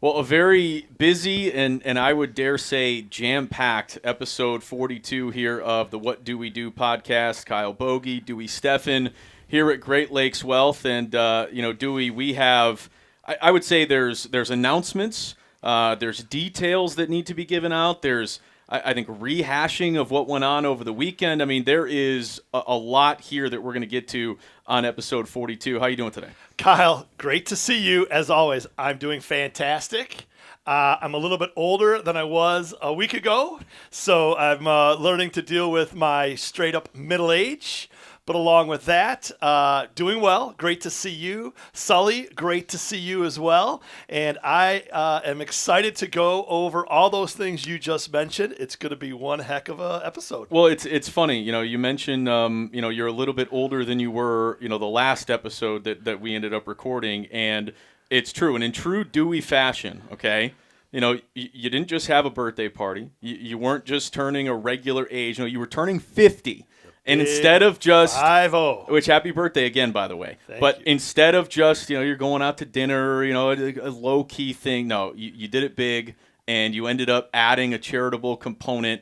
Well, a very busy and I would dare say jam-packed episode 42 here of the What Do We Do podcast. Kyle Bogey, Dewey Steffen here at Great Lakes Wealth. And, Dewey, we have, I would say there's announcements, there's details that need to be given out. There's, I think, rehashing of what went on over the weekend. I mean, there is a lot here that we're going to get to on episode 42. How are you doing today? Kyle, great to see you. As always, I'm doing fantastic. I'm a little bit older than I was a week ago, so I'm learning to deal with my straight-up middle age. But along with that, doing well. Great to see you. Sully, great to see you as well. And I am excited to go over all those things you just mentioned. It's going to be one heck of a episode. Well, it's funny. You mentioned, you're a little bit older than you were, the last episode that we ended up recording. And it's true. And in true Dewey fashion, okay, you didn't just have a birthday party. You weren't just turning a regular age. You were turning 50. And instead of just 5-0. Which happy birthday again, by the way. Thank you. Instead of just, you're going out to dinner, a low key thing. No, you did it big, and you ended up adding a charitable component,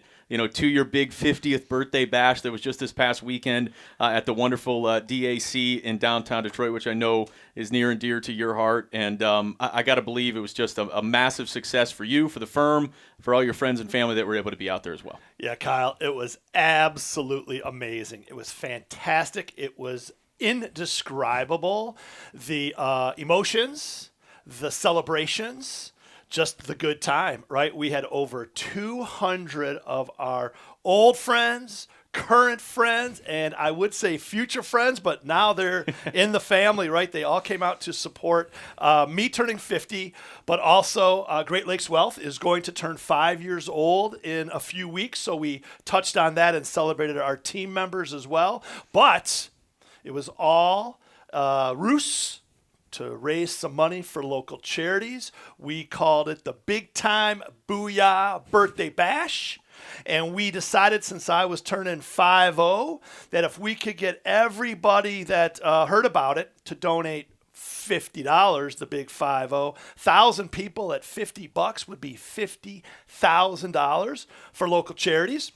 to your big 50th birthday bash that was just this past weekend at the wonderful DAC in downtown Detroit, which I know is near and dear to your heart. And I got to believe it was just a massive success for you, for the firm, for all your friends and family that were able to be out there as well. Yeah, Kyle, it was absolutely amazing. It was fantastic. It was indescribable. The emotions, the celebrations, just the good time, right? We had over 200 of our old friends, current friends, and I would say future friends, but now they're in the family, right? They all came out to support me turning 50, but also Great Lakes Wealth is going to turn 5 years old in a few weeks, so we touched on that and celebrated our team members as well. But it was all ruse to raise some money for local charities. We called it the Big Time Booyah Birthday Bash. And we decided, since I was turning 50, that if we could get everybody that heard about it to donate $50, the big 50, 1,000 people at $50 would be $50,000 for local charities.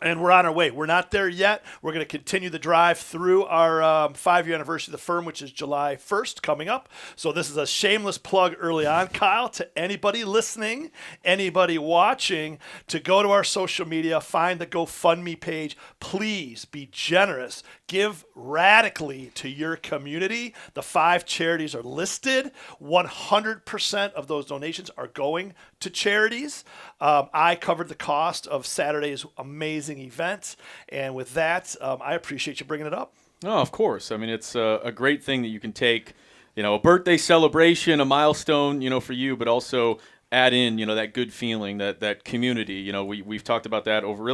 And we're on our way. We're not there yet. We're going to continue the drive through our 5-year anniversary of the firm, which is July 1st coming up. So this is a shameless plug early on, Kyle, to anybody listening, anybody watching, to go to our social media, find the GoFundMe page. Please be generous. Give radically to your community. The 5 charities are listed. 100% of those donations are going to charities. I covered the cost of Saturday's amazing event. And with that, I appreciate you bringing it up. Oh, of course. I mean, it's a great thing that you can take, a birthday celebration, a milestone, for you, but also add in, that good feeling, that community. We've talked about that over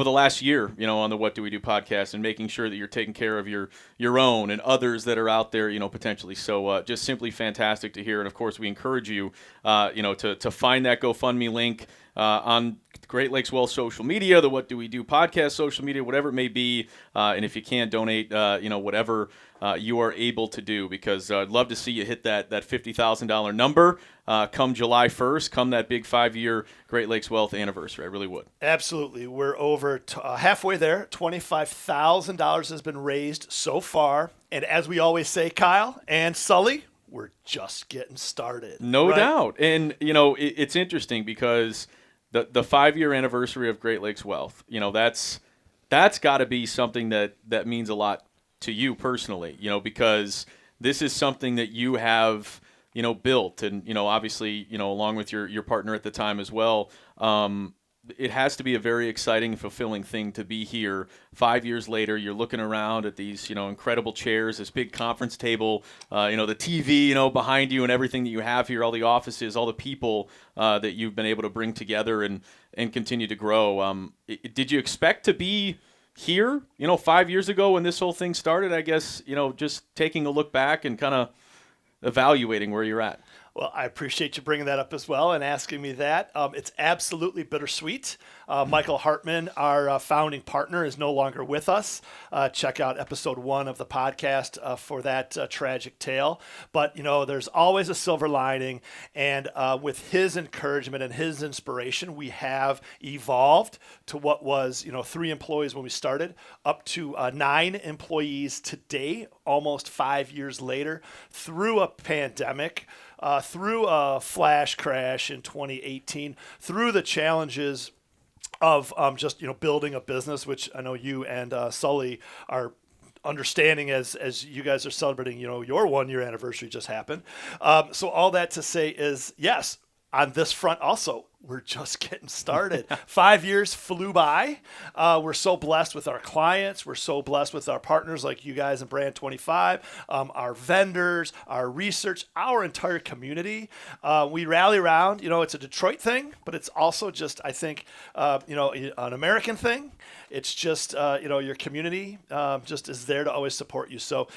the last year, on the What Do We Do podcast, and making sure that you're taking care of your own and others that are out there, potentially. So just simply fantastic to hear. And of course, we encourage you, to find that GoFundMe link on Great Lakes Wealth social media, the What Do We Do podcast social media, whatever it may be. And if you can donate, whatever you are able to do, because I'd love to see you hit that $50,000 number come July 1st, come that big 5-year Great Lakes Wealth anniversary. I really would. Absolutely. We're over halfway there. $25,000 has been raised so far. And as we always say, Kyle and Sully, we're just getting started. No doubt. And, it's interesting because the 5-year anniversary of Great Lakes Wealth, that's got to be something that means a lot to you personally, because this is something that you have, built, and, obviously, along with your partner at the time as well. It has to be a very exciting and fulfilling thing to be here 5 years later. You're looking around at these, incredible chairs, this big conference table, the TV, behind you, and everything that you have here, all the offices, all the people that you've been able to bring together and continue to grow. Did you expect to be here, 5 years ago when this whole thing started? I guess, just taking a look back and kind of evaluating where you're at. Well, I appreciate you bringing that up as well and asking me that. It's absolutely bittersweet. Michael Hartman, our founding partner, is no longer with us. Check out episode 1 of the podcast for that tragic tale. But, there's always a silver lining. And with his encouragement and his inspiration, we have evolved to what was, 3 employees when we started, up to 9 employees today, almost 5 years later, through a pandemic. Through a flash crash in 2018, through the challenges of just building a business, which I know you and Sully are understanding as you guys are celebrating, your 1-year anniversary just happened. So all that to say is, yes, on this front also, we're just getting started. 5 years flew by. We're so blessed with our clients. We're so blessed with our partners like you guys in Brand 25, our vendors, our research, our entire community. We rally around. It's a Detroit thing, but it's also just, I think, an American thing. It's just, your community just is there to always support you. So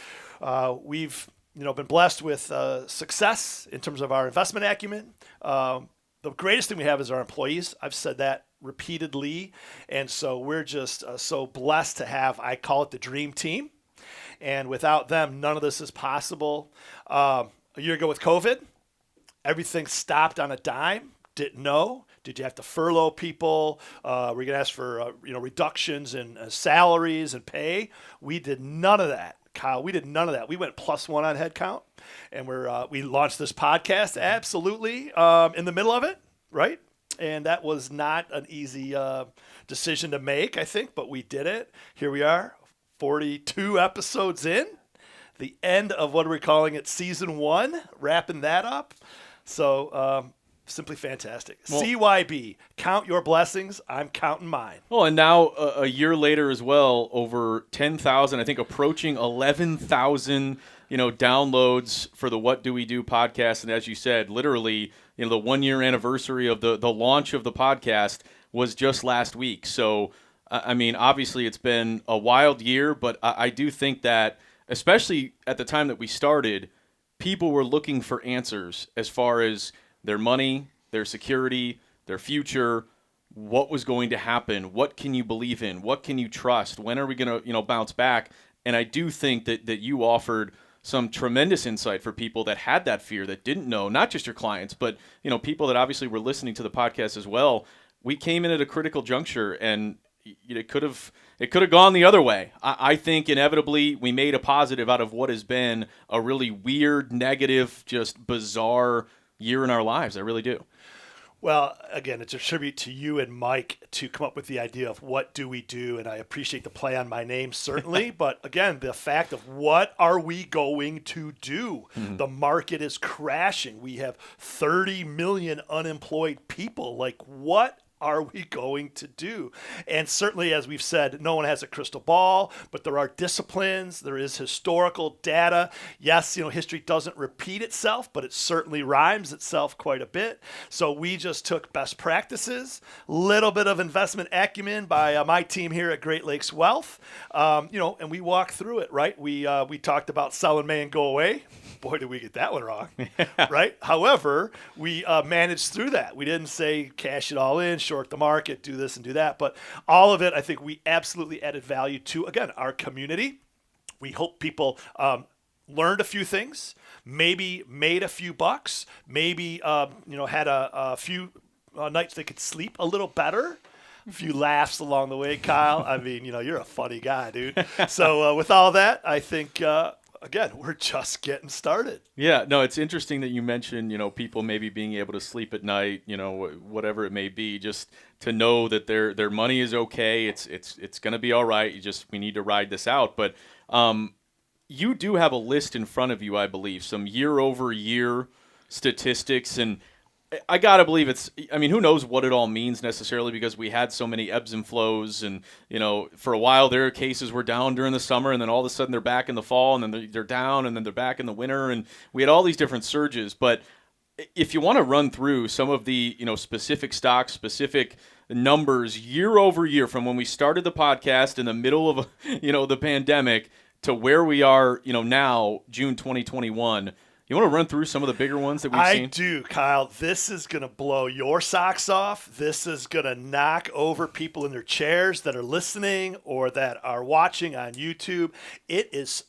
we've, been blessed with success in terms of our investment acumen. The greatest thing we have is our employees. I've said that repeatedly. And so we're just so blessed to have, I call it the dream team. And without them, none of this is possible. A year ago with COVID, everything stopped on a dime. Didn't know. Did you have to furlough people? Were you going to ask for reductions in salaries and pay? We did none of that. Kyle, we did none of that. We went +1 on headcount, and we launched this podcast absolutely in the middle of it, right? And that was not an easy decision to make, I think, but we did it. Here we are, 42 episodes in, the end of what are we calling it, season 1, wrapping that up. So simply fantastic. Well, CYB, count your blessings. I'm counting mine. Well, and now a year later as well, over 10,000, I think approaching 11,000, downloads for the What Do We Do podcast. And as you said, literally, the 1-year anniversary of the launch of the podcast was just last week. So, I mean, obviously it's been a wild year, but I do think that, especially at the time that we started, people were looking for answers as far as their money, their security, their future, what was going to happen, what can you believe in, what can you trust, when are we going to bounce back? And I do think that you offered some tremendous insight for people that had that fear, that didn't know, not just your clients, but people that obviously were listening to the podcast as well. We came in at a critical juncture, and it could have gone the other way. I think inevitably we made a positive out of what has been a really weird, negative, just bizarre year in our lives. I really do. Well, again, it's a tribute to you and Mike to come up with the idea of what do we do, and I appreciate the play on my name, certainly. But again, the fact of what are we going to do? Mm-hmm. The market is crashing. We have 30 million unemployed people. Like, what are we going to do? And certainly, as we've said, no one has a crystal ball, but there are disciplines. There is historical data. Yes, history doesn't repeat itself, but it certainly rhymes itself quite a bit. So we just took best practices, little bit of investment acumen by my team here at Great Lakes Wealth, and we walked through it, right? We talked about sell in May and go away. Boy, did we get that one wrong, right? However, we managed through that. We didn't say cash it all in, short the market, do this and do that. But all of it, I think we absolutely added value to, again, our community. We hope people learned a few things, maybe made a few bucks, maybe, had a few nights they could sleep a little better. A few laughs along the way, Kyle. I mean, you're a funny guy, dude. So with all that, I think, again, we're just getting started. Yeah, no, it's interesting that you mentioned, people maybe being able to sleep at night, whatever it may be, just to know that their money is okay. It's going to be all right. We need to ride this out. But you do have a list in front of you, I believe, some year-over-year statistics, and I got to believe who knows what it all means necessarily, because we had so many ebbs and flows, and, for a while their cases were down during the summer, and then all of a sudden they're back in the fall, and then they're down, and then they're back in the winter, and we had all these different surges. But if you want to run through some of the, specific stocks, specific numbers year over year from when we started the podcast in the middle of, the pandemic to where we are, now, June 2021, You want to run through some of the bigger ones that we've seen? I do, Kyle. This is going to blow your socks off. This is going to knock over people in their chairs that are listening or that are watching on YouTube. It is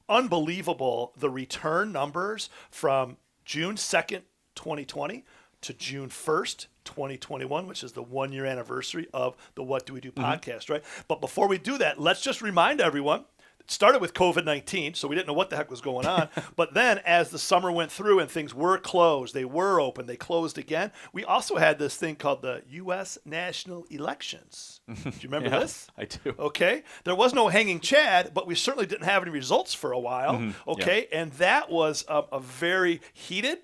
unbelievable, the return numbers from June 2nd, 2020 to June 1st, 2021, which is the 1-year anniversary of the What Do We Do podcast, right? But before we do that, let's just remind everyone, it started with COVID-19, so we didn't know what the heck was going on. But then as the summer went through and things were closed, they were open, they closed again, we also had this thing called the U.S. national elections. Do you remember this? I do. Okay. There was no hanging Chad, but we certainly didn't have any results for a while. Okay. Yeah. And that was a very heated,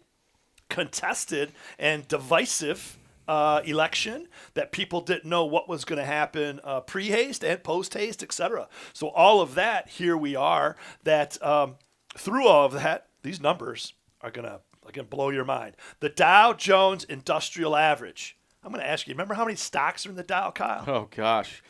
contested, and divisive election that people didn't know what was going to happen pre-haste and post-haste, etc. So all of that, here we are, that through all of that, these numbers are going to blow your mind. The Dow Jones Industrial Average. I'm going to ask you, remember how many stocks are in the Dow, Kyle? Oh, gosh.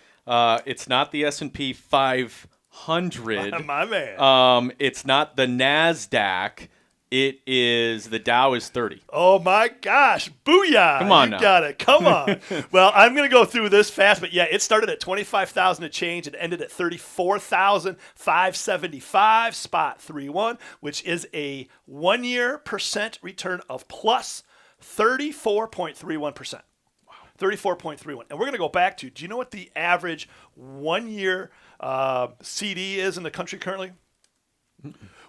It's not the S&P 500. My man. It's not the NASDAQ. It is, the Dow is 30. Oh, my gosh. Booyah. Come on you now. got it. Come on. Well, I'm going to go through this fast, but yeah, it started at 25,000 and change and ended at 34,575, spot 31, which is a 1-year percent return of plus 34.31%. Wow. 34.31. And we're going to go back to, do you know what the average 1-year CD is in the country currently?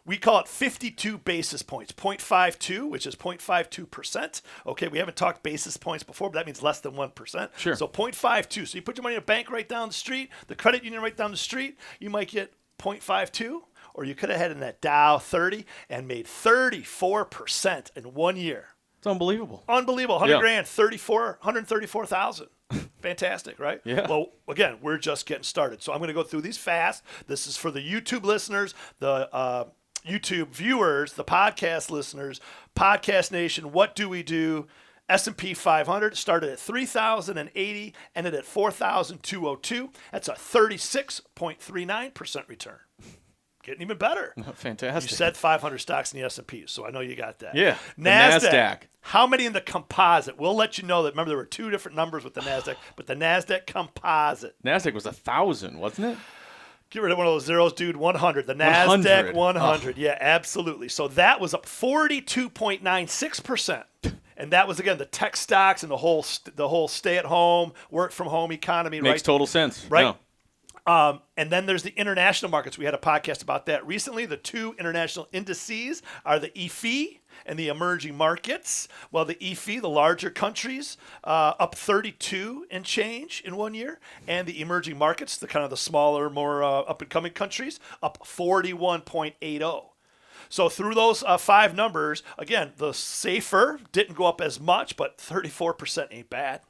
We call it 52 basis points, 0.52, which is 0.52%. Okay, we haven't talked basis points before, but that means less than 1%. Sure. So 0.52. So you put your money in a bank right down the street, the credit union right down the street, you might get 0.52, or you could have had in that Dow 30 and made 34% in 1 year. It's unbelievable. Unbelievable. 100 grand, 134,000. Fantastic, right? Yeah. Well, again, we're just getting started. So I'm going to go through these fast. This is for the YouTube listeners, the YouTube viewers, the podcast listeners, Podcast Nation, What Do We Do? S&P 500 started at 3,080, ended at 4,202. That's a 36.39% return. Getting even better. Fantastic. You said 500 stocks in the S&P, so I know you got that. Yeah. NASDAQ. How many in the composite? We'll let you know that. Remember, there were two different numbers with the NASDAQ, but the NASDAQ composite. NASDAQ was 1,000, wasn't it? Get rid of one of those zeros, dude. 100. The NASDAQ 100. Oh. Yeah, absolutely. So that was up 42.96%. And that was, again, the tech stocks and the whole stay-at-home, work-from-home economy. Makes total sense. Right? No. And then there's the international markets. We had a podcast about that recently. The two international indices are the EFI and the emerging markets. Well, the EFI, the larger countries, up 32 and change in 1 year. And the emerging markets, the kind of the smaller, more up-and-coming countries, up 41.80. So through those 5 numbers, again, the safer didn't go up as much, but 34% ain't bad.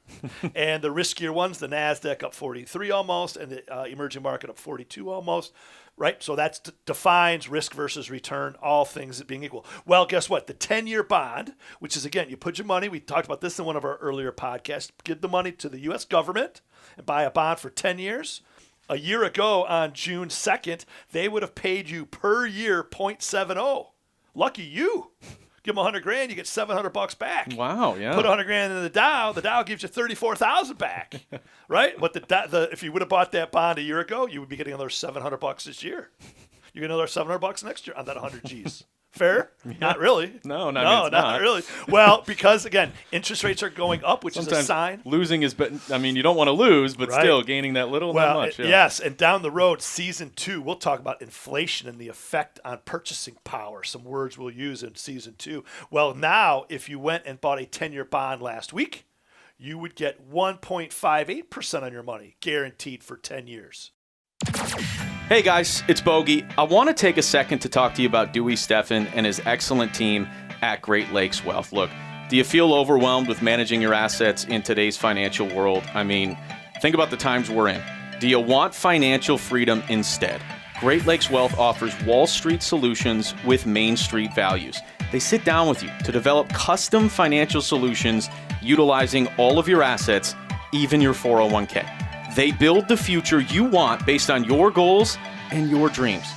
And the riskier ones, the NASDAQ up 43 almost, and the emerging market up 42 almost, right? So that defines risk versus return, all things being equal. Well, guess what? The 10-year bond, which is, again, you put your money, we talked about this in one of our earlier podcasts, give the money to the U.S. government and buy a bond for 10 years. A year ago on June 2nd, they would have paid you per year 0.70. Lucky you. Give them 100 grand, you get $700 back. Wow, yeah. Put 100 grand in the Dow gives you 34,000 back. Right? But if you would have bought that bond a year ago, you would be getting another $700 this year. You get another $700 next year on that 100 G's. Fair? Yeah. Not really. No, not really. Well, because, again, interest rates are going up, which Sometimes is a sign. Losing is, you don't want to lose, but right. Still gaining that little, not much. Yeah. Yes, and down the road, season 2, we'll talk about inflation and the effect on purchasing power. Some words we'll use in season 2. Well, now, if you went and bought a 10-year bond last week, you would get 1.58% on your money, guaranteed for 10 years. Hey guys, it's Bogey. I want to take a second to talk to you about Dewey Steffen and his excellent team at Great Lakes Wealth. Look, do you feel overwhelmed with managing your assets in today's financial world? Think about the times we're in. Do you want financial freedom instead? Great Lakes Wealth offers Wall Street solutions with Main Street values. They sit down with you to develop custom financial solutions utilizing all of your assets, even your 401k. They build the future you want based on your goals and your dreams.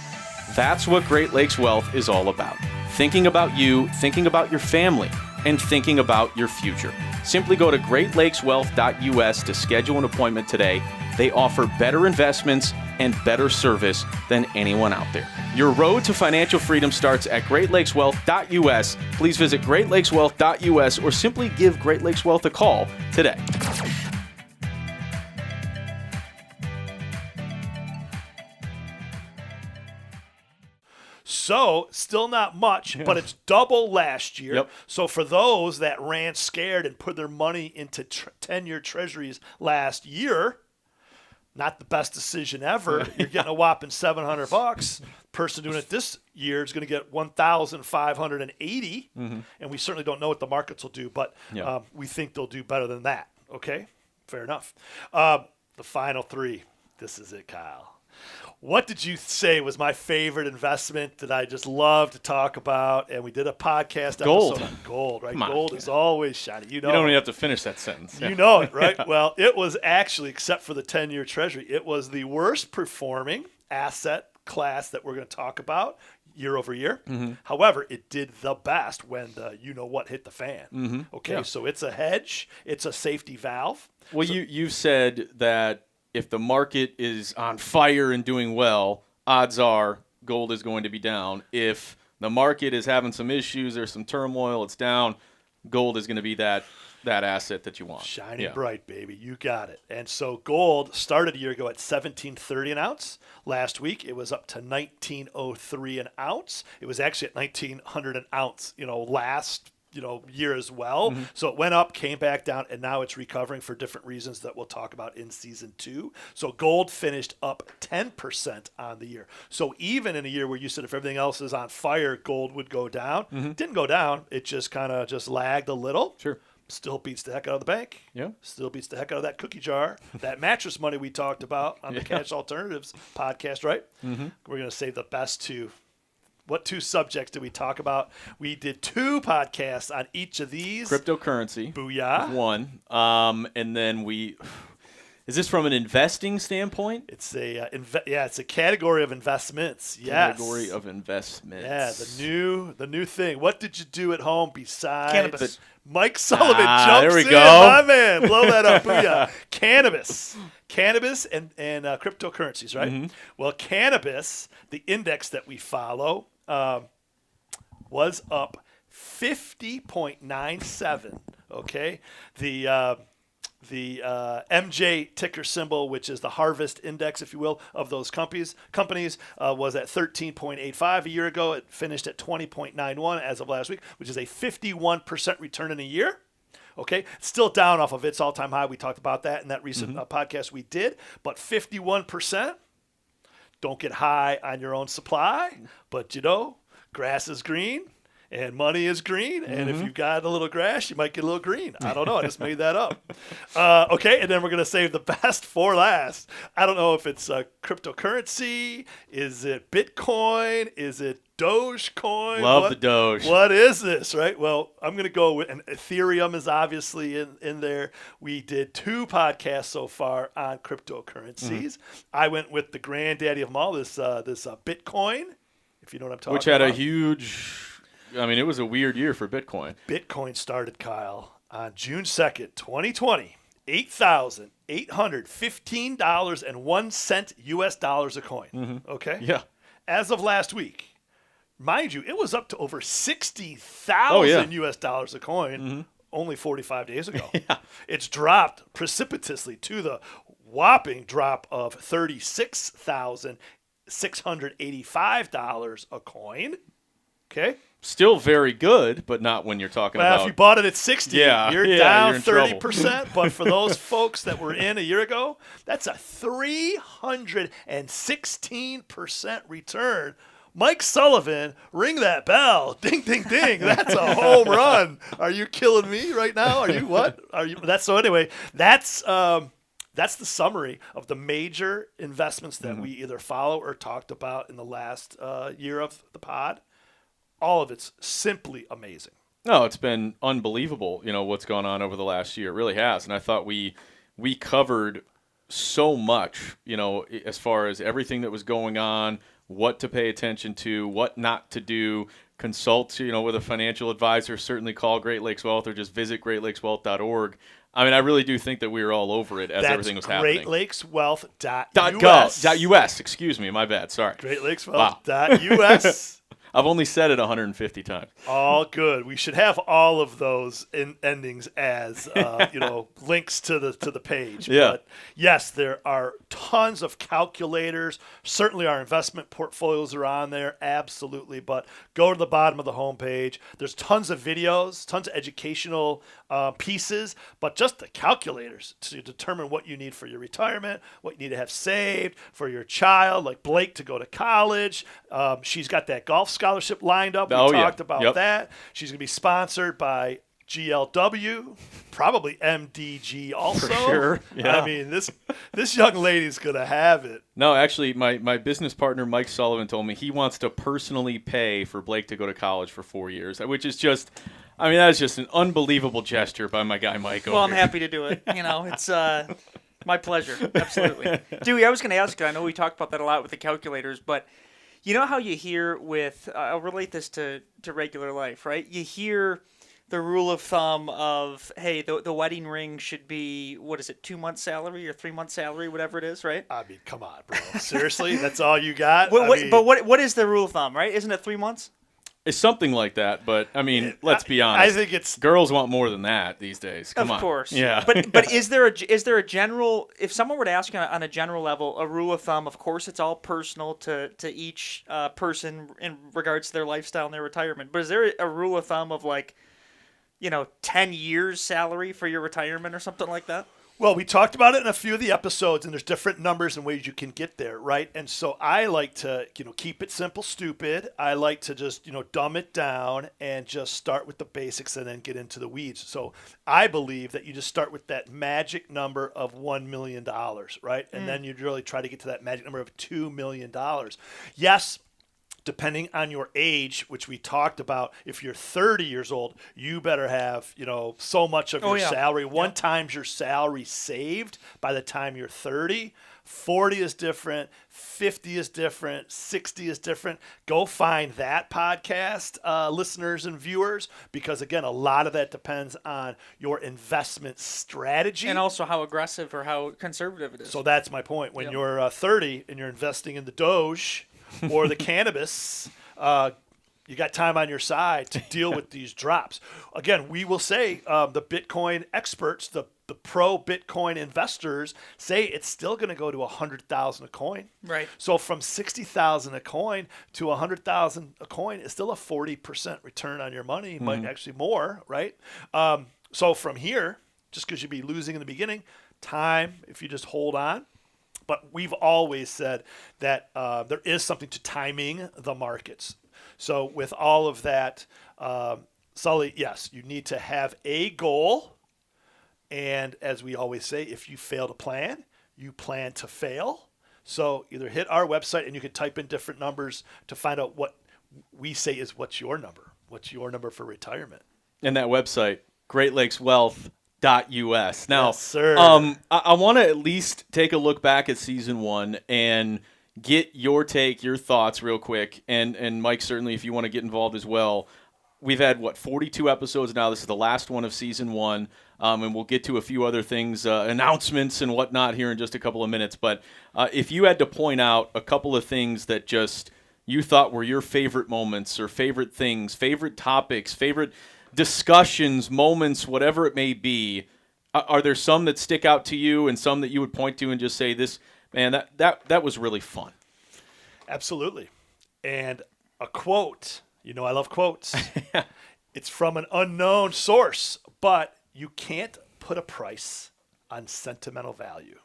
That's what Great Lakes Wealth is all about. thinking about you, thinking about your family, and thinking about your future. Simply go to greatlakeswealth.us to schedule an appointment today. They offer better investments and better service than anyone out there. Your road to financial freedom starts at greatlakeswealth.us. Please visit greatlakeswealth.us or simply give Great Lakes Wealth a call today. So, still not much, but it's double last year. Yep. So, for those that ran scared and put their money into 10-year treasuries last year, not the best decision ever. You're getting a whopping $700. Person doing it this year is going to get $1,580, and we certainly don't know what the markets will do, but we think they'll do better than that. Okay, fair enough. The final three. This is it, Kyle. What did you say was my favorite investment that I just love to talk about? And we did a podcast Gold. episode on gold, right? Come on. Gold is always shiny. You know, You don't even have to finish that sentence. you know it, right? Well, it was actually, except for the 10-year treasury, it was the worst performing asset class that we're going to talk about year over year. However, it did the best when the you-know-what hit the fan. Okay, so it's a hedge. It's a safety valve. Well, you've said that if the market is on fire and doing well, odds are gold is going to be down. If the market is having some issues, there's some turmoil, it's down, gold is going to be that asset that you want. Shining bright, baby. You got it. And so gold started a year ago at $1,730 an ounce. Last week, it was up to $1,903 an ounce. It was actually at $1,900 an ounce, last year as well. So it went up, came back down, and now it's recovering for different reasons that we'll talk about in season 2. So gold finished up 10% on the year. So even in a year where you said if everything else is on fire, gold would go down. Didn't go down. It just kind of just lagged a little. Sure. Still beats the heck out of the bank. Yeah. Still beats the heck out of that cookie jar. That mattress money we talked about on the Cash Alternatives podcast, right? We're going to save the best two. What two subjects did we talk about? We did 2 podcasts on each of these. Cryptocurrency. Booyah. One. And then is this from an investing standpoint? It's it's a category of investments. Yes. Category of investments. Yeah, the new thing. What did you do at home besides Cannabis. Mike Sullivan jumps there we in, go. my man. Blow that up. Booyah. Cannabis and cryptocurrencies, right? Well, cannabis, the index that we follow, was up 50.97. Okay, the MJ ticker symbol, which is the harvest index, if you will, of those companies, was at 13.85 a year ago. It finished at 20.91 as of last week, which is a 51% return in a year. Okay, still down off of its all-time high. We talked about that in that recent podcast we did, but 51%. Don't get high on your own supply, but grass is green and money is green. And if you've got a little grass, you might get a little green. I don't know. I just made that up. Okay. And then we're going to save the best for last. I don't know if it's cryptocurrency. Is it Bitcoin? Is it Dogecoin? Love the Doge. What is this, right? Well, I'm going to go with, and Ethereum is obviously in there. We did 2 podcasts so far on cryptocurrencies. I went with the granddaddy of them all, this Bitcoin, if you know what I'm talking about. Which had a huge, it was a weird year for Bitcoin. Bitcoin started, Kyle, on June 2nd, 2020, $8,815.01 US dollars a coin. Okay? Yeah. As of last week, mind you, it was up to over 60,000 US dollars a coin only 45 days ago. It's dropped precipitously to the whopping drop of $36,685 a coin. Okay? Still very good, but not when you're talking about. Well, if you bought it at 60, you're down you're in 30%. But for those folks that were in a year ago, that's a 316% return. Mike Sullivan, ring that bell. Ding, ding, ding. That's a home run. Are you killing me right now? Are you what? That's the summary of the major investments that we either follow or talked about in the last year of the pod. All of it's simply amazing. No, it's been unbelievable, what's gone on over the last year. It really has. And I thought we covered so much, as far as everything that was going on, what to pay attention to, what not to do, consult, with a financial advisor, certainly call Great Lakes Wealth or just visit greatlakeswealth.org. I mean, I really do think that we were all over it as everything was happening. GreatLakesWealth.us. Excuse me, my bad. Sorry. GreatLakesWealth.us. I've only said it 150 times. All good. We should have all of those endings as links to the page. Yeah. But yes, there are tons of calculators. Certainly, our investment portfolios are on there. Absolutely. But go to the bottom of the homepage. There's tons of videos, tons of educational pieces, but just the calculators to determine what you need for your retirement, what you need to have saved for your child, like Blake to go to college. She's got that golf scholarship lined up. We talked about that. She's going to be sponsored by GLW, probably MDG also. For sure. Yeah. I mean, this young lady's going to have it. No, actually, my business partner, Mike Sullivan, told me he wants to personally pay for Blake to go to college for 4 years, which is just, I mean, that is just an unbelievable gesture by my guy, Mike. Well, I'm happy to do it. It's my pleasure. Absolutely. Dewey, I was going to ask you, I know we talked about that a lot with the calculators, but you know how you hear with, I'll relate this to regular life, right? You hear the rule of thumb of, hey, the wedding ring should be, 2 months salary or 3 months salary, whatever it is, right? I mean, come on, bro. Seriously? That's all you got? But what is the rule of thumb, right? Isn't it 3 months? It's something like that, but I mean, let's be honest. I think it's girls want more than that these days. Come on. Of course. Yeah. But is there a general, if someone were to ask you on a general level, a rule of thumb, of course it's all personal to each person in regards to their lifestyle and their retirement, but is there a rule of thumb of 10 years salary for your retirement or something like that? Well, we talked about it in a few of the episodes, and there's different numbers and ways you can get there, right? And so I like to, keep it simple, stupid. I like to just, dumb it down and just start with the basics and then get into the weeds. So I believe that you just start with that magic number of $1 million, right? And then you really try to get to that magic number of $2 million. Yes, depending on your age, which we talked about, if you're 30 years old, you better have, so much of your salary, one times your salary saved by the time you're 30. 40 is different, 50 is different, 60 is different. Go find that podcast, listeners and viewers, because again, a lot of that depends on your investment strategy. And also how aggressive or how conservative it is. So that's my point. When you're 30 and you're investing in the Doge, or the cannabis, you got time on your side to deal with these drops. Again, we will say the Bitcoin experts, the pro-Bitcoin investors say it's still going to go to 100,000 a coin. Right. So from 60,000 a coin to 100,000 a coin is still a 40% return on your money, but actually more, right? So from here, just because you'd be losing in the beginning, time, if you just hold on. But we've always said that there is something to timing the markets. So with all of that, Sully, yes, you need to have a goal. And as we always say, if you fail to plan, you plan to fail. So either hit our website and you can type in different numbers to find out what we say is what's your number. What's your number for retirement? And that website, greatlakeswealth.us. Now, yes, sir. I want to at least take a look back at season 1 and get your take, your thoughts real quick. And Mike, certainly, if you want to get involved as well. We've had, 42 episodes now. This is the last one of season 1. And we'll get to a few other things, announcements and whatnot here in just a couple of minutes. But if you had to point out a couple of things that just you thought were your favorite moments or favorite things, favorite topics, favorite discussions, moments, whatever it may be, are there some that stick out to you and some that you would point to and just say, this, man, that was really fun? Absolutely. And a quote, I love quotes. It's from an unknown source, but you can't put a price on sentimental value.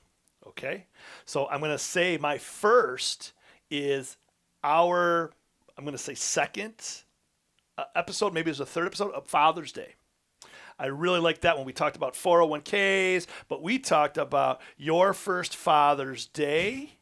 Okay? So I'm going to say my first is second episode, maybe it was the third episode of Father's Day. I really like that one. We talked about 401ks, but we talked about your first Father's Day,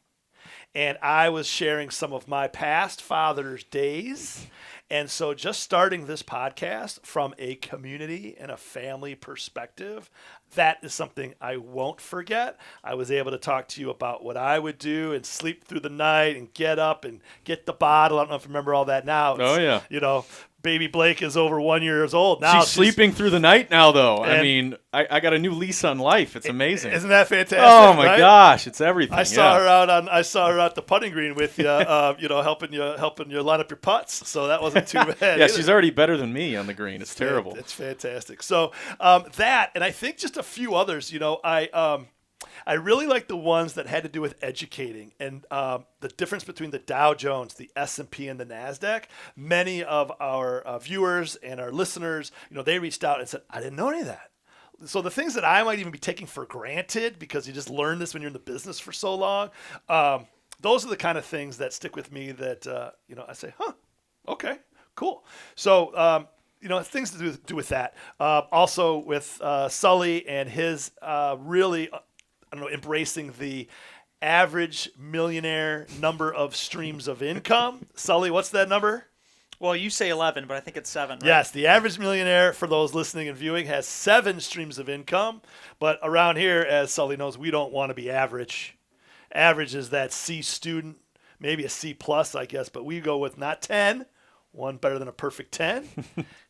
and I was sharing some of my past Father's Days, And so just starting this podcast from a community and a family perspective, that is something I won't forget. I was able to talk to you about what I would do and sleep through the night and get up and get the bottle. I don't know if you remember all that now. Oh, yeah. You know, baby Blake is over 1 year old now. She's sleeping through the night now, though. I And- mean, I got a new lease on life. It's amazing. Isn't that fantastic? Oh my right? gosh, it's everything. I saw yeah. her out at the putting green with you, helping you line up your putts. So that wasn't too bad. Yeah, either. she's already better than me on the green. It's terrible. It's fantastic. So that, and I think just a few others. I really like the ones that had to do with educating and the difference between the Dow Jones, the S&P, and the NASDAQ. Many of our viewers and our listeners, they reached out and said, I didn't know any of that. So the things that I might even be taking for granted because you just learn this when you're in the business for so long, those are the kind of things that stick with me that, I say, okay, cool. So, things to do with that. Also with Sully and his really, embracing the average millionaire number of streams of income. Sully, what's that number? Well, you say 11, but I think it's 7. Right? Yes, the average millionaire, for those listening and viewing, has 7 streams of income. But around here, as Sully knows, we don't want to be average. Average is that C student, maybe a C plus, I guess, but we go with not 10. One better than a perfect 10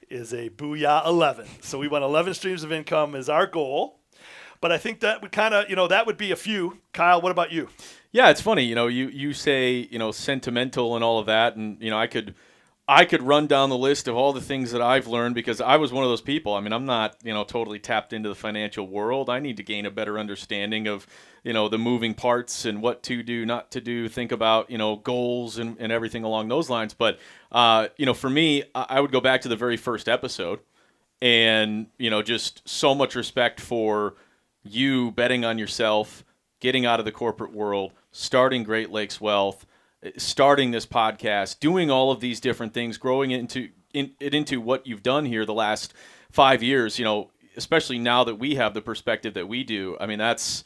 is a booyah 11. So we want 11 streams of income is our goal. But I think that would kind of, that would be a few. Kyle, what about you? Yeah, it's funny. You say, sentimental and all of that, and I could run down the list of all the things that I've learned because I was one of those people. I mean, I'm not, totally tapped into the financial world. I need to gain a better understanding of, the moving parts and what to do, not to do, think about, goals and everything along those lines. But, for me, I would go back to the very first episode and, just so much respect for you betting on yourself, getting out of the corporate world, starting Great Lakes Wealth, starting this podcast, doing all of these different things, growing it into what you've done here the last 5 years, especially now that we have the perspective that we do. I mean, that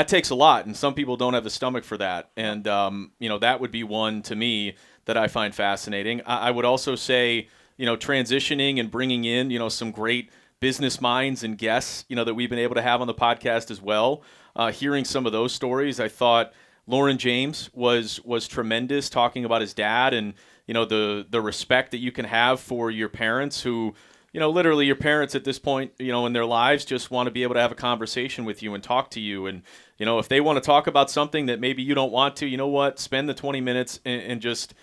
takes a lot, and some people don't have the stomach for that. And, that would be one to me that I find fascinating. I would also say, transitioning and bringing in, some great business minds and guests, that we've been able to have on the podcast as well. Hearing some of those stories, I thought Lauren James was tremendous, talking about his dad and, the respect that you can have for your parents who, literally your parents at this point, in their lives just want to be able to have a conversation with you and talk to you. And, if they want to talk about something that maybe you don't want to, you know what, spend the 20 minutes and just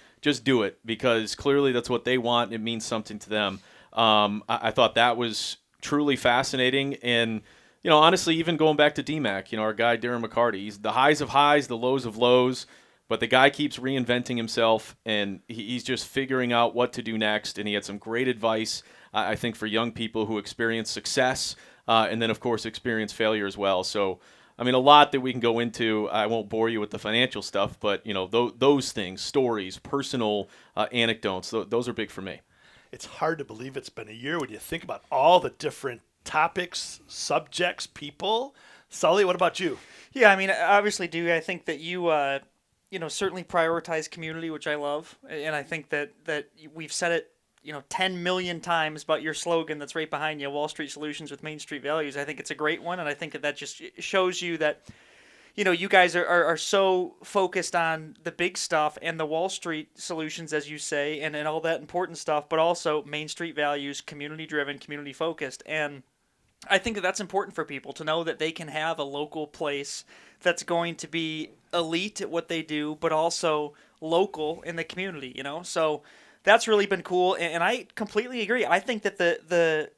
do it because clearly that's what they want. It means something to them. I thought that was truly fascinating. And, honestly, even going back to DMAC, our guy Darren McCarty, he's the highs of highs, the lows of lows, but the guy keeps reinventing himself and he's just figuring out what to do next. And he had some great advice, I think, for young people who experience success and then, of course, experience failure as well. So, I mean, a lot that we can go into. I won't bore you with the financial stuff, but, those things, stories, personal anecdotes, those are big for me. It's hard to believe it's been a year when you think about all the different topics, subjects, people. Sully, what about you? Yeah, I mean, obviously, Dewey, I think that you, certainly prioritize community, which I love. And I think that we've said it, 10 million times about your slogan that's right behind you, Wall Street Solutions with Main Street Values. I think it's a great one. And I think that just shows you that, you guys are so focused on the big stuff and the Wall Street solutions, as you say, and all that important stuff, but also Main Street Values, community-driven, community-focused. And I think that that's important for people to know that they can have a local place that's going to be elite at what they do, but also local in the community, So that's really been cool, and I completely agree. I think that the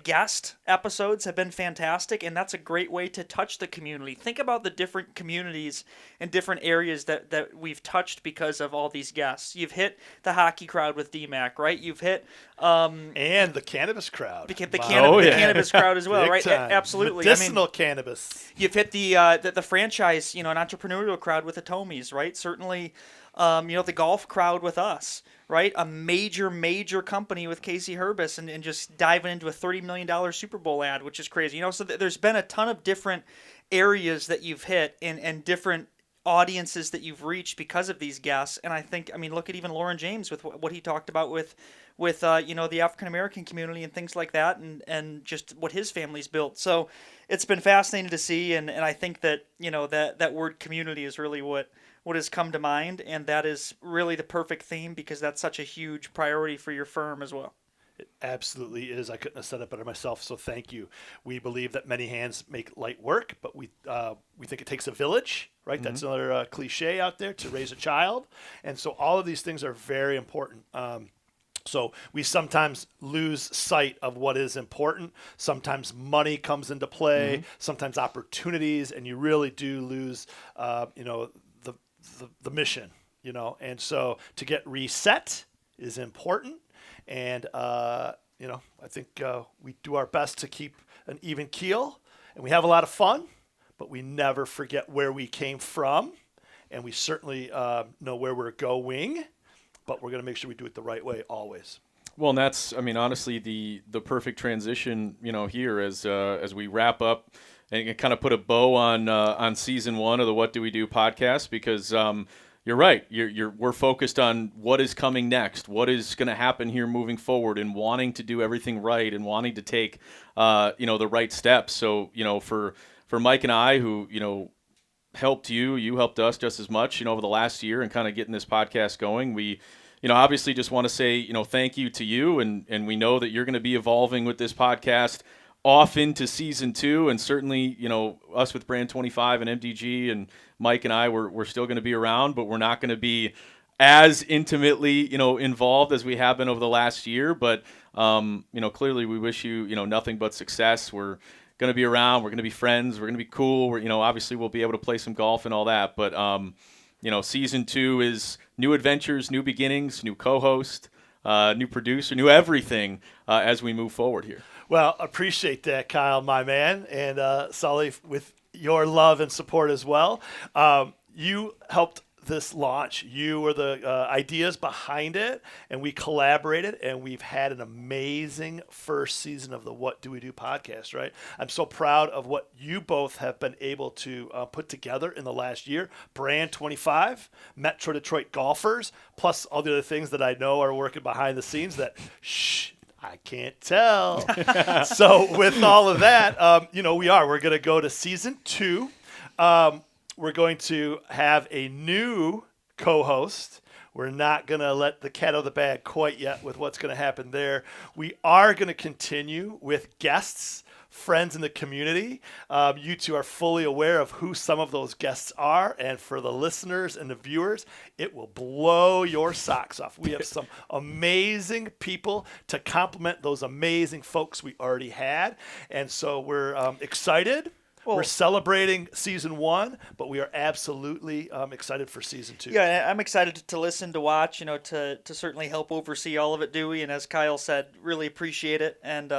guest episodes have been fantastic, and that's a great way to touch the community. Think about the different communities and different areas that we've touched because of all these guests. You've hit the hockey crowd with DMAC, right? You've hit and the cannabis crowd. The cannabis crowd as well, Big right? time. Absolutely. Medicinal cannabis. You've hit the franchise, an entrepreneurial crowd with the Tomies, right? Certainly, the golf crowd with us. Right, a major company with Casey Herbis and just diving into a $30 million Super Bowl ad, which is crazy. So there's been a ton of different areas that you've hit and different audiences that you've reached because of these guests. And I mean, look at even Lauren James with what he talked about with the African American community and things like that, and just what his family's built. So it's been fascinating to see, and I think that that word community is really what has come to mind, and that is really the perfect theme because that's such a huge priority for your firm as well. It absolutely is. I couldn't have said it better myself, so thank you. We believe that many hands make light work, but we think it takes a village, right? Mm-hmm. That's another cliche out there, to raise a child. And so all of these things are very important. So we sometimes lose sight of what is important. Sometimes money comes into play, sometimes opportunities, and you really do lose, the mission, And so to get reset is important. And, I think we do our best to keep an even keel, and we have a lot of fun, but we never forget where we came from, and we certainly know where we're going, but we're going to make sure we do it the right way always. Well, and that's, honestly, the perfect transition, here as we wrap up and kind of put a bow on season 1 of the What Do We Do podcast, because you're right. We're focused on what is coming next, what is going to happen here moving forward, and wanting to do everything right and wanting to take, the right steps. So, for Mike and I, who, helped you helped us just as much, over the last year and kind of getting this podcast going. We, obviously just want to say, thank you to you. And we know that you're going to be evolving with this podcast off into season 2, and certainly, us with Brand 25 and MDG and Mike and I, we're still going to be around, but we're not going to be as intimately, involved as we have been over the last year. But, clearly we wish you, nothing but success. We're going to be around. We're going to be friends. We're going to be cool. We're, obviously we'll be able to play some golf and all that. But, season 2 is new adventures, new beginnings, new co-host, new producer, new everything as we move forward here. Well, appreciate that, Kyle, my man, and Sully, with your love and support as well. You helped this launch. You were the ideas behind it, and we collaborated, and we've had an amazing first season of the What Do We Do podcast, right? I'm so proud of what you both have been able to put together in the last year. Brand 25, Metro Detroit golfers, plus all the other things that I know are working behind the scenes that, I can't tell. So with all of that, we're going to go to season 2. We're going to have a new co-host. We're not going to let the cat out of the bag quite yet with what's going to happen there. We are going to continue with guests, friends in the community. You two are fully aware of who some of those guests are. And for the listeners and the viewers, it will blow your socks off. We have some amazing people to complement those amazing folks we already had. And so we're excited. We're celebrating season 1, but we are absolutely excited for season 2. Yeah, I'm excited to listen, to watch, to certainly help oversee all of it, Dewey. And as Kyle said, really appreciate it. And,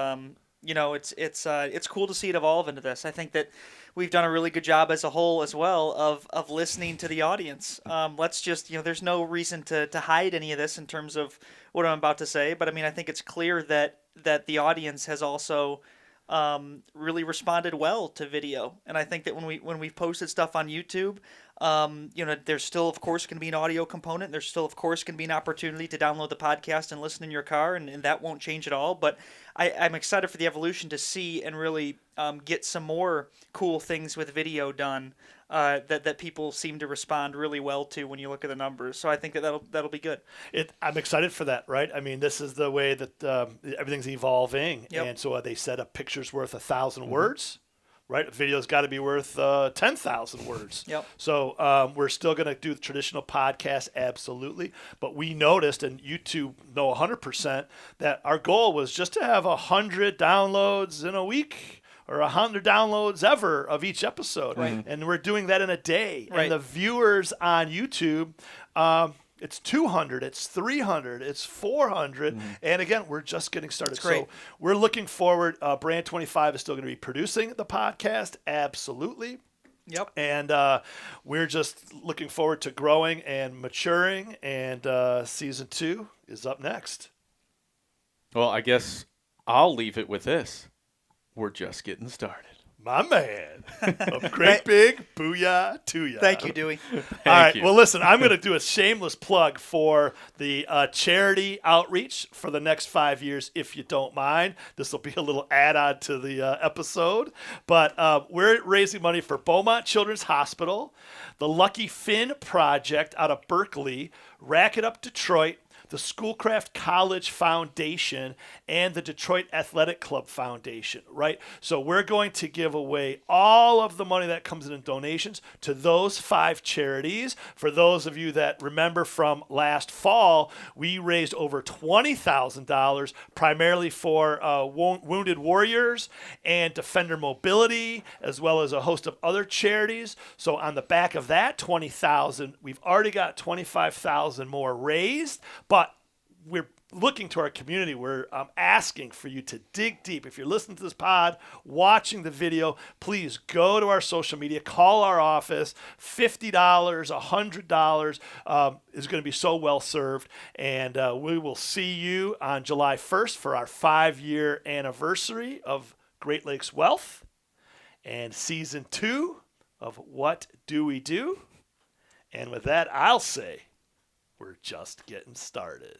it's cool to see it evolve into this. I think that we've done a really good job as a whole as well of listening to the audience. Let's just, there's no reason to hide any of this in terms of what I'm about to say. But, I think it's clear that the audience has also really responded well to video, and I think that when we've posted stuff on YouTube, there's still of course going to be an audio component. There's still of course going to be an opportunity to download the podcast and listen in your car, and that won't change at all. But I'm excited for the evolution to see and really get some more cool things with video done that people seem to respond really well to when you look at the numbers. So I think that'll be good. I'm excited for that, right? This is the way that everything's evolving. Yep. And so they said a picture's worth 1,000 words, right? A video's got to be worth 10,000 words. Yep. So we're still going to do the traditional podcast, absolutely. But we noticed, and you two know 100%, that our goal was just to have 100 downloads in a week, or 100 downloads ever of each episode. Right. And we're doing that in a day. Right. And the viewers on YouTube, it's 200, it's 300, it's 400. And again, we're just getting started. That's great. So we're looking forward. Brand 25 is still going to be producing the podcast. Absolutely. Yep. And we're just looking forward to growing and maturing. And season 2 is up next. Well, I guess I'll leave it with this. We're just getting started. My man. A great big booyah to ya. Thank you, Dewey. All right. you. Well, listen, I'm going to do a shameless plug for the charity outreach for the next 5 years, if you don't mind. This will be a little add-on to the episode. But we're raising money for Beaumont Children's Hospital, the Lucky Finn Project out of Berkeley, Rack It Up Detroit, the Schoolcraft College Foundation, and the Detroit Athletic Club Foundation, right? So we're going to give away all of the money that comes in donations to those 5 charities. For those of you that remember from last fall, we raised over $20,000 primarily for Wounded Warriors and Defender Mobility, as well as a host of other charities. So on the back of that $20,000, we've already got $25,000 more raised, but we're looking to our community. We're asking for you to dig deep. If you're listening to this pod, watching the video, please go to our social media, call our office. $50, $100 is going to be so well served. And we will see you on July 1st for our 5-year anniversary of Great Lakes Wealth and season 2 of What Do We Do? And with that, I'll say we're just getting started.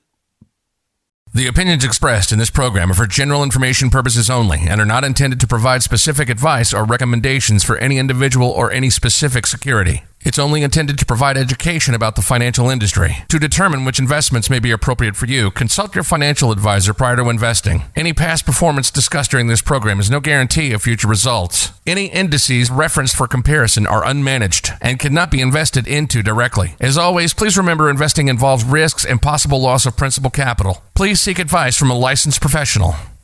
The opinions expressed in this program are for general information purposes only and are not intended to provide specific advice or recommendations for any individual or any specific security. It's only intended to provide education about the financial industry. To determine which investments may be appropriate for you, consult your financial advisor prior to investing. Any past performance discussed during this program is no guarantee of future results. Any indices referenced for comparison are unmanaged and cannot be invested into directly. As always, please remember investing involves risks and possible loss of principal capital. Please seek advice from a licensed professional.